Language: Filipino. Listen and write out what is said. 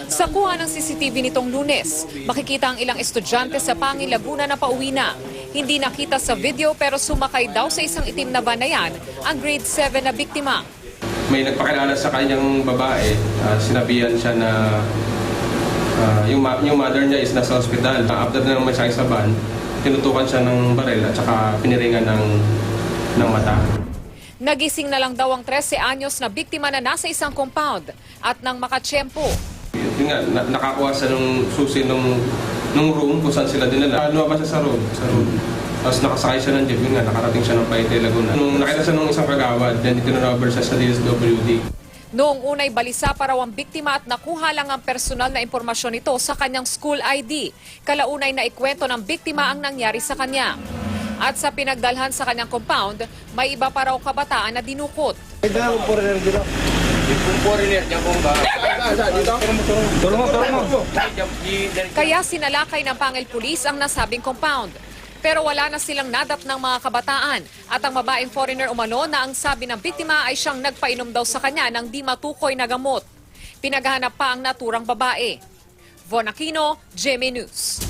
Sa kuha ng CCTV nitong Lunes, makikita ang ilang estudyante sa Pangil, Laguna na pauwi na. Hindi nakita sa video pero sumakay daw sa isang itim na van na yan ang grade 7 na biktima. May nagpakilala sa kanyang babae, sinabihan siya na yung mother niya is nasa hospital. After na naman siya sa van, tinutukan siya ng baril at saka piniringan ng mata. Nagising na lang daw ang 13 anyos na biktima na nasa isang compound at nang makatsyempo. Yun nga, nakakuha siya ng susi ng room kung saan sila dinala. Lumabas siya sa room. Tapos nakasakay siya ng jeep, yun nga, nakarating siya ng Paite, Laguna. Nung nakita siya ng isang kagawad, then itinurabber siya sa DSWD. Noong unay balisa pa raw ang biktima at nakuha lang ang personal na impormasyon nito sa kanyang school ID. Kalaunay na ikwento ng biktima ang nangyari sa kanya. At sa pinagdalhan sa kanyang compound, may iba pa raw kabataan na dinukot. Kaya sinalakay ng Pangil Police ang nasabing compound. Pero wala na silang nadap ng mga kabataan at ang babaeng foreigner umano na ang sabi ng biktima ay siyang nagpainom daw sa kanya ng di matukoy na gamot. Pinaghahanap pa ang naturang babae. Von Aquino, GMA News.